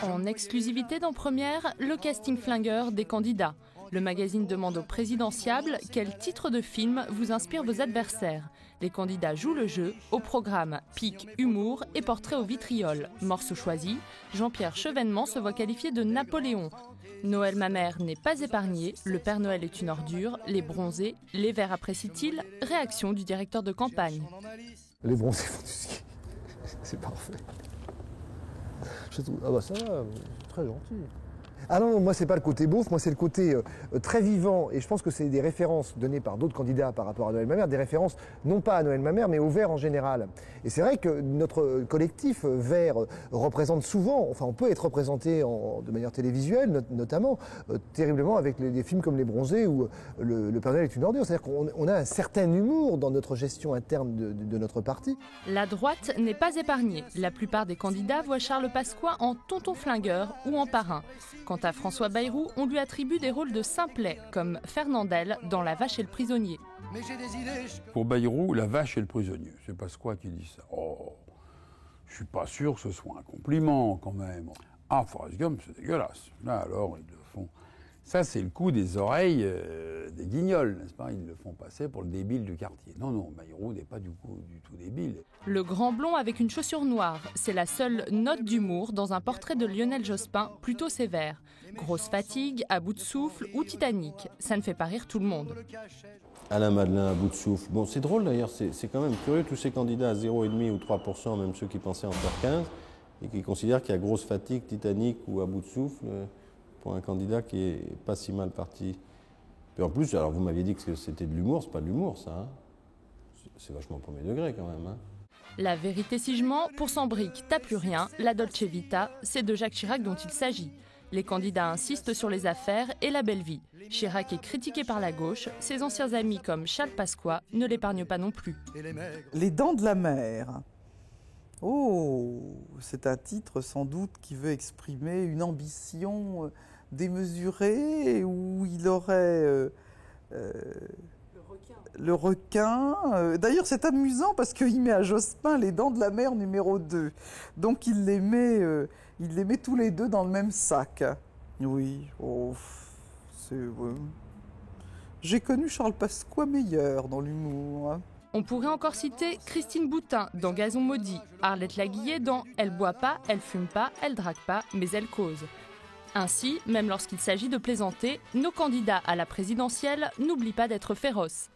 En exclusivité dans Première, le casting flingueur des candidats. Le magazine demande aux présidentiables quel titre de film vous inspire vos adversaires. Les candidats jouent le jeu, au programme pique, humour et portrait au vitriol. Morceau choisi, Jean-Pierre Chevènement se voit qualifié de Napoléon. Noël ma mère n'est pas épargné, le Père Noël est une ordure, les bronzés, les verts apprécient-ils? Réaction du directeur de campagne. Les bronzés font du ski, c'est parfait. Je trouve, ah bah ça va, très gentil. Ah non, moi c'est pas le côté beauf, moi c'est le côté très vivant, et je pense que c'est des références données par d'autres candidats par rapport à Noël ma mère, des références non pas à Noël ma mère mais aux Verts en général. Et c'est vrai que notre collectif Vert représente souvent, enfin on peut être représenté de manière télévisuelle notamment, terriblement avec des films comme Les Bronzés où le Père Noël est une ordure, c'est-à-dire qu'on a un certain humour dans notre gestion interne de notre parti. La droite n'est pas épargnée, la plupart des candidats voient Charles Pasqua en tonton flingueur ou en parrain. Quant à François Bayrou, on lui attribue des rôles de simplet, comme Fernandel dans La Vache et le Prisonnier. Pour Bayrou, La Vache et le Prisonnier, c'est Pasqua qui dit ça. Oh, je suis pas sûr que ce soit un compliment quand même. Ah, Forrest Gump, c'est dégueulasse. Là alors, ils le font. Ça, c'est le coup des oreilles des guignols, n'est-ce pas? Ils le font passer pour le débile du quartier. Non, non, Bayrou n'est pas du tout débile. Le grand blond avec une chaussure noire, c'est la seule note d'humour dans un portrait de Lionel Jospin plutôt sévère. Grosse fatigue, à bout de souffle ou Titanic, ça ne fait pas rire tout le monde. Alain Madelin à bout de souffle. Bon, c'est drôle d'ailleurs, c'est quand même curieux, tous ces candidats à 0,5 ou 3%, même ceux qui pensaient en faire 15, et qui considèrent qu'il y a grosse fatigue, Titanic ou à bout de souffle, pour un candidat qui est pas si mal parti. Et en plus, alors vous m'aviez dit que c'était de l'humour, c'est pas de l'humour ça, hein. C'est vachement premier degré quand même, hein. La vérité si je mens, pour Sambric, t'as plus rien, la Dolce Vita, c'est de Jacques Chirac dont il s'agit. Les candidats insistent sur les affaires et la belle vie. Chirac est critiqué par la gauche, ses anciens amis comme Charles Pasqua ne l'épargnent pas non plus. Les dents de la mer. Oh, c'est un titre sans doute qui veut exprimer une ambition démesurée où il aurait le requin. D'ailleurs, c'est amusant parce qu'il met à Jospin les dents de la mer numéro 2. Donc il les met tous les deux dans le même sac. Oui, oh, c'est... Ouais. J'ai connu Charles Pasqua meilleur dans l'humour. On pourrait encore citer Christine Boutin dans Gazon maudit, Arlette Laguillet dans Elle boit pas, elle fume pas, elle drague pas, mais elle cause. Ainsi, même lorsqu'il s'agit de plaisanter, nos candidats à la présidentielle n'oublient pas d'être féroces.